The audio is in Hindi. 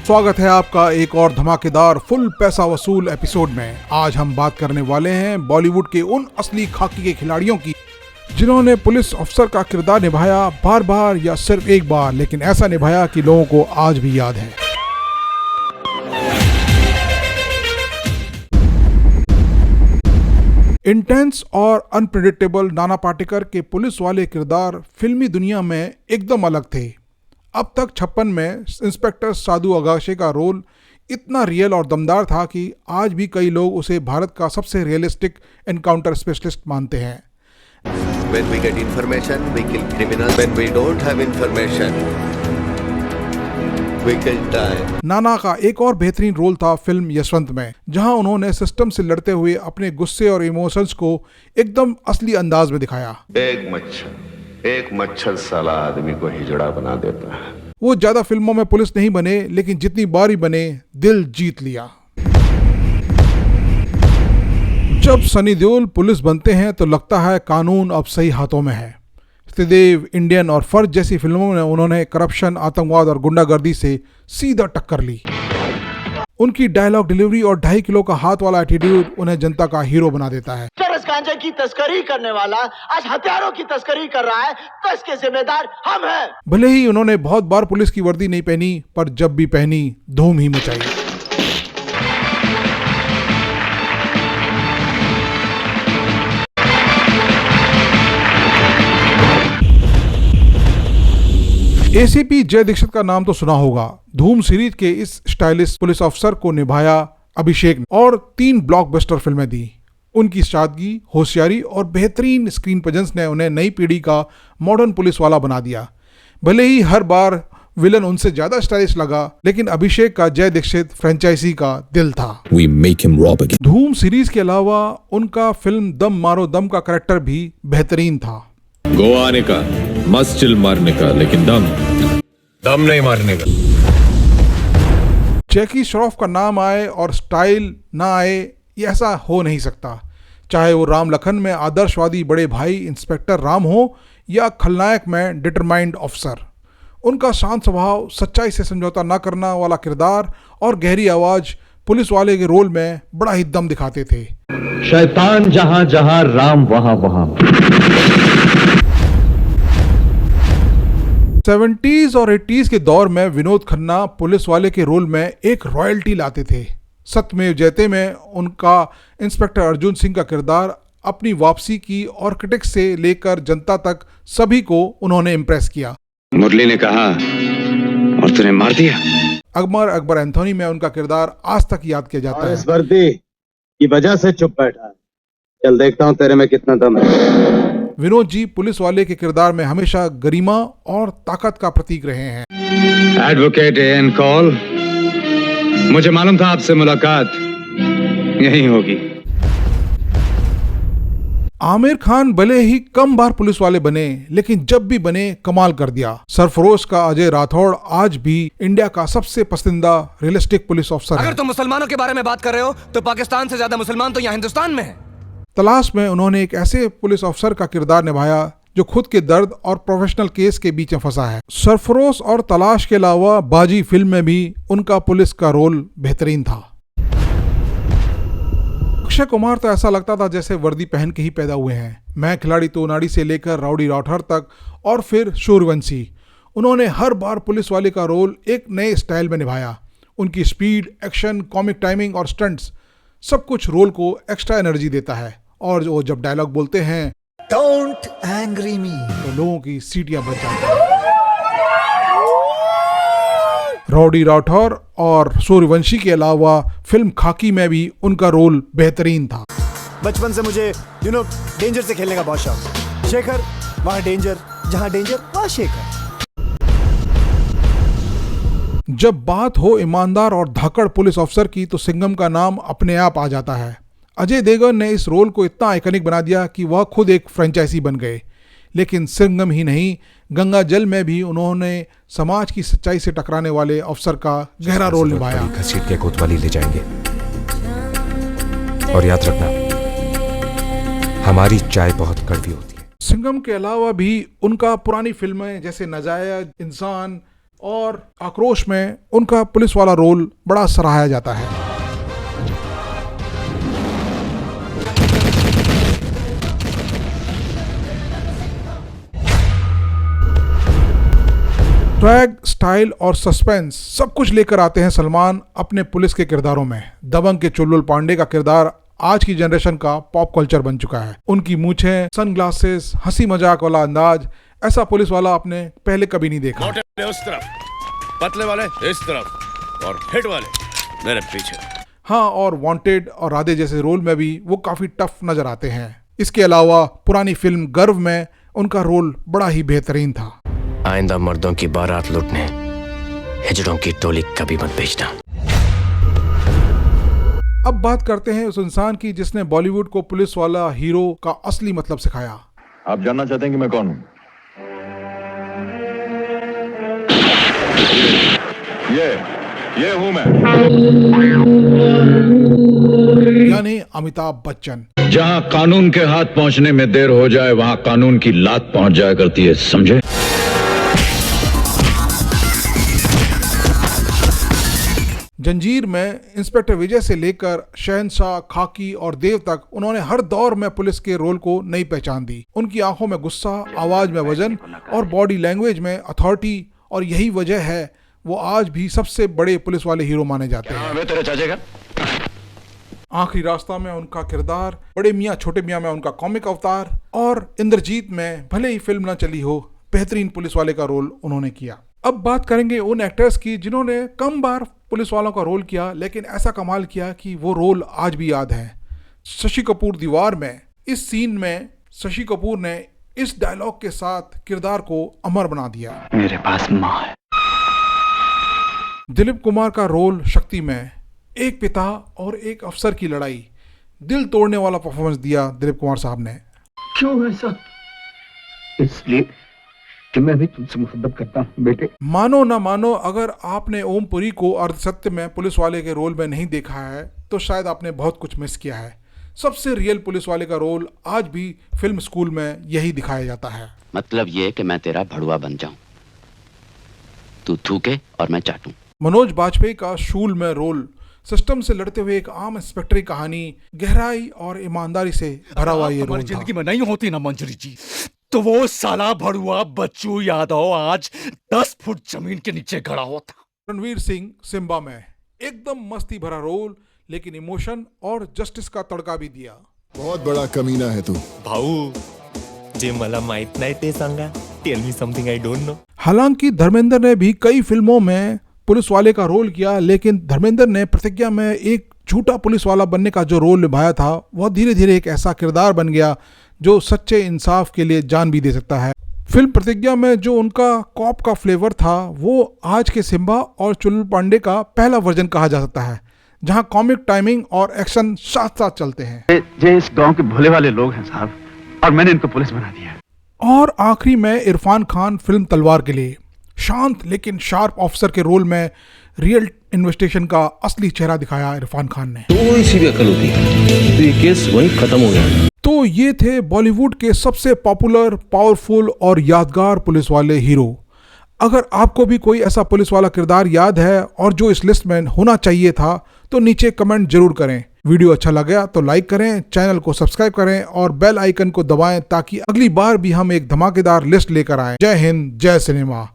स्वागत है आपका एक और धमाकेदार फुल पैसा वसूल एपिसोड में। आज हम बात करने वाले हैं बॉलीवुड के उन असली खाकी के खिलाड़ियों की जिन्होंने पुलिस अफसर का किरदार निभाया बार बार या सिर्फ एक बार, लेकिन ऐसा निभाया कि लोगों को आज भी याद है। इंटेंस और अनप्रेडिक्टेबल नाना पाटेकर के पुलिस वाले किरदार फिल्मी दुनिया में एकदम अलग थे। अब तक 56 में इंस्पेक्टर साधु अगाशे का रोल इतना रियल और दमदार था कि आज भी कई लोग उसे भारत का सबसे रियलिस्टिक एनकाउंटर स्पेशलिस्ट मानते हैं। When we get information, we kill criminals. When we don't have information, we kill time. नाना का एक और बेहतरीन रोल था फिल्म यशवंत में, जहां उन्होंने सिस्टम से लड़ते हुए अपने गुस्से और इमोशंस को एकदम असली अंदाज में दिखाया। एक मच्छर साला आदमी को हिजड़ा बना देता है। वो ज्यादा फिल्मों में पुलिस नहीं बने, लेकिन जितनी बार ही बने दिल जीत लिया। जब सनी देओल पुलिस बनते हैं तो लगता है कानून अब सही हाथों में है। सत्यदेव, इंडियन और फर्ज जैसी फिल्मों में उन्होंने करप्शन, आतंकवाद और गुंडागर्दी से सीधा टक्कर ली। उनकी डायलॉग डिलीवरी और 2.5 किलो का हाथ वाला एटीट्यूड उन्हें जनता का हीरो बना देता है। चरस गांजे की तस्करी करने वाला आज हथियारों की तस्करी कर रहा है, तो इसके जिम्मेदार हम हैं। भले ही उन्होंने बहुत बार पुलिस की वर्दी नहीं पहनी, पर जब भी पहनी धूम ही मचाई। एसीपी जय दीक्षित का नाम तो सुना होगा। धूम सीरीज के इस स्टाइलिश पुलिस अफसर को निभाया अभिषेक ने और 3 ब्लॉकबस्टर फिल्में दी। उनकी सादगी, होशियारी और बेहतरीन स्क्रीन प्रेजेंस ने उन्हें नई पीढ़ी का मॉडर्न पुलिस वाला बना दिया। भले ही हर बार विलन उनसे ज्यादा स्टाइलिश लगा, लेकिन अभिषेक का जय दीक्षित फ्रेंचाइजी का दिल था। We make him rob again. धूम सीरीज के अलावा उनका फिल्म दम मारो दम का कैरेक्टर भी बेहतरीन था। गोवा आने का, मस्त चिल मारने का, लेकिन दम नहीं मारने का। जैकी श्रॉफ का नाम आए और स्टाइल ना आए, ये ऐसा हो नहीं सकता। चाहे वो राम लखन में आदर्शवादी बड़े भाई इंस्पेक्टर राम हो या खलनायक में डिटरमाइंड अफसर, उनका शांत स्वभाव, सच्चाई से समझौता न करना वाला किरदार और गहरी आवाज पुलिस वाले के रोल में बड़ा ही दम दिखाते थे। शैतान जहां जहां, राम वहां वहां। 70s और 80s के दौर में विनोद खन्ना पुलिस वाले के रोल में एक रॉयल्टी लाते थे। सत्यमेव जयते में उनका इंस्पेक्टर अर्जुन सिंह का किरदार अपनी वापसी की और क्रिटिक्स से लेकर जनता तक सभी को उन्होंने इम्प्रेस किया। मुरली ने कहा और तूने मार दिया। अकबर एंथोनी में उनका किरदार आज तक याद किया जाता है। इस वर्दी की वजह से चुप बैठा है। चल देखता हूँ तेरे में कितना दम है। विनोद जी पुलिस वाले के किरदार में हमेशा गरिमा और ताकत का प्रतीक रहे हैं। एडवोकेट एन कॉल, मुझे मालूम था आपसे मुलाकात यही होगी। आमिर खान भले ही कम बार पुलिस वाले बने, लेकिन जब भी बने कमाल कर दिया। सरफरोश का अजय राठौड़ आज भी इंडिया का सबसे पसंदीदा रियलिस्टिक पुलिस अफसर है। अगर तुम मुसलमानों के बारे में बात कर रहे हो तो पाकिस्तान से ज्यादा मुसलमान तो यहाँ हिंदुस्तान में है। तलाश में उन्होंने एक ऐसे पुलिस अफसर का किरदार निभाया जो खुद के दर्द और प्रोफेशनल केस के बीच में फंसा है। सरफरोश और तलाश के अलावा बाजी फिल्म में भी उनका पुलिस का रोल बेहतरीन था। अक्षय कुमार तो ऐसा लगता था जैसे वर्दी पहन के ही पैदा हुए हैं। मैं खिलाड़ी तो नाड़ी से लेकर राउडी राठौर तक और फिर सूर्यवंशी, उन्होंने हर बार पुलिस वाले का रोल एक नए स्टाइल में निभाया। उनकी स्पीड, एक्शन, कॉमिक टाइमिंग और स्टंट्स सब कुछ रोल को एक्स्ट्रा एनर्जी देता है। और वो जब डायलॉग बोलते हैं डोंट एंग्री मी, तो लोगों की सीटियां बच जाती हैं। राउडी राठौर और सूर्यवंशी के अलावा फिल्म खाकी में भी उनका रोल बेहतरीन था। बचपन से मुझे डेंजर से खेलने का बहुत शौक। शेखर वहाँ डेंजर, जहाँ डेंजर वहाँ शेखर। जब बात हो ईमानदार और धाकड़ पुलिस अफसर की तो सिंघम का नाम अपने आप आ जाता है। अजय देवगन ने इस रोल को इतना आइकनिक बना दिया कि वह खुद एक फ्रेंचाइजी बन गए। लेकिन सिंघम ही नहीं, गंगा जल में भी उन्होंने समाज की सच्चाई से टकराने वाले अफसर का गहरा रोल निभाया। घसीट के कोतवाली ले जाएंगे और याद रखना, हमारी चाय बहुत कड़वी होती है। सिंघम के अलावा भी उनका पुरानी फिल्में जैसे नाजायज, इंसान और आक्रोश में उनका पुलिस वाला रोल बड़ा सराहाया जाता है। स्वैग, स्टाइल और सस्पेंस सब कुछ लेकर आते हैं सलमान अपने पुलिस के किरदारों में। दबंग के चुलबुल पांडे का किरदार आज की जनरेशन का पॉप कल्चर बन चुका है। उनकी मूछें, सनग्लासेस, हंसी मजाक वाला अंदाज, ऐसा पुलिस वाला आपने पहले कभी नहीं देखा। मोटे उस तरफ, पतले वाले इस तरफ और फिट वाले मेरे पीछे। हाँ, और वांटेड और राधे जैसे रोल में भी वो काफी टफ नजर आते हैं। इसके अलावा पुरानी फिल्म गर्व में उनका रोल बड़ा ही बेहतरीन था। आइंदा मर्दों की बारात लूटने हिजड़ों की टोली कभी मत भेजना। अब बात करते हैं उस इंसान की जिसने बॉलीवुड को पुलिस वाला हीरो का असली मतलब सिखाया। आप जानना चाहते हैं कि मैं कौन हूं? ये हूं मैं, यानी अमिताभ बच्चन। जहां कानून के हाथ पहुंचने में देर हो जाए वहां कानून की लात पहुंच जाया करती है, समझे? जंजीर में इंस्पेक्टर विजय से लेकर शहंशाह, खाकी और देव तक उन्होंने हर दौर में पुलिस के रोल को नई पहचान दी। उनकी आंखों में गुस्सा, आवाज में वजन और बॉडी लैंग्वेज में अथॉरिटी, और यही वजह है वो आज भी सबसे बड़े पुलिस वाले हीरो माने जाते हैं। तेरे चाचे का आखिरी रास्ता में उनका किरदार, बड़े मियाँ छोटे मियाँ में उनका कॉमिक अवतार, और इंद्रजीत में भले ही फिल्म न चली हो, बेहतरीन पुलिस वाले का रोल उन्होंने किया। अब बात करेंगे उन एक्टर्स की जिन्होंने कम बार पुलिस वालों का रोल किया लेकिन ऐसा कमाल किया कि वो रोल आज भी याद है। शशि कपूर दीवार में इस सीन में शशि कपूर ने इस डायलॉग के साथ किरदार को अमर बना दिया। मेरे पास माँ है। दिलीप कुमार का रोल शक्ति में एक पिता और एक अफसर की लड़ाई, दिल तोड़ने वाला परफॉर्मेंस दिया दिलीप कुमार साहब ने। क्यों ऐसा? इसलिए कि मैं भी तुमसे मोहब्बत करता हूँ बेटे। मानो ना मानो, अगर आपने ओम पुरी को अर्धसत्य में पुलिस वाले के रोल में नहीं देखा है तो शायद आपने बहुत कुछ मिस किया है। सबसे रियल पुलिस वाले का रोल आज भी फिल्म स्कूल में यही दिखाया जाता है। मतलब ये कि मैं तेरा भड़ुआ बन जाऊं, तू थूके और मैं चाटूं। मनोज बाजपेयी का शूल में रोल सिस्टम से लड़ते हुए एक आम इंस्पेक्टर की कहानी, गहराई और ईमानदारी से भरा हुआ ये रोल था। जिंदगी में नहीं होती ना मंजरी जी, तो वो साला भड़ुआ बच्चू यादव आज 10 फुट जमीन के नीचे खड़ा होता। रणवीर सिंह सिम्बा में एकदम मस्ती भरा रोल, लेकिन इमोशन और जस्टिस का तड़का भी दिया। बहुत बड़ा कमीना है तू भाऊ, जे मला माहित नाही ते सांगा। Tell me something I don't know. हालांकि धर्मेंद्र ने भी कई फिल्मों में पुलिस वाले का रोल किया, लेकिन धर्मेंद्र ने प्रतिज्ञा में एक झूठा पुलिस वाला बनने का जो रोल निभाया था वह धीरे धीरे एक ऐसा किरदार बन गया जो सच्चे इंसाफ के लिए जान भी दे सकता है। फिल्म प्रतिज्ञा में जो उनका कॉप का फ्लेवर था वो आज के सिम्बा और चुलबुल पांडे का पहला वर्जन कहा जा सकता है, जहां कॉमिक टाइमिंग और एक्शन साथ साथ चलते हैं। ये इस गांव के भोले वाले लोग हैं साहब, और मैंने इनको पुलिस बना दिया। और आखिरी में इरफान खान फिल्म तलवार के लिए शांत लेकिन शार्प ऑफिसर के रोल में रियल इन्वेस्टिगेशन का असली चेहरा दिखाया इरफान खान ने। थोड़ी सी भी अकल होती तो ये केस वहीं खत्म हो गया। तो ये थे बॉलीवुड के सबसे पॉपुलर, पावरफुल और यादगार पुलिस वाले हीरो। अगर आपको भी कोई ऐसा पुलिस वाला किरदार याद है और जो इस लिस्ट में होना चाहिए था तो नीचे कमेंट जरूर करें। वीडियो अच्छा लगा तो लाइक करें, चैनल को सब्सक्राइब करें और बेल आइकन को दबाएं ताकि अगली बार भी हम एक धमाकेदार लिस्ट लेकर आएं। जय हिंद, जय सिनेमा।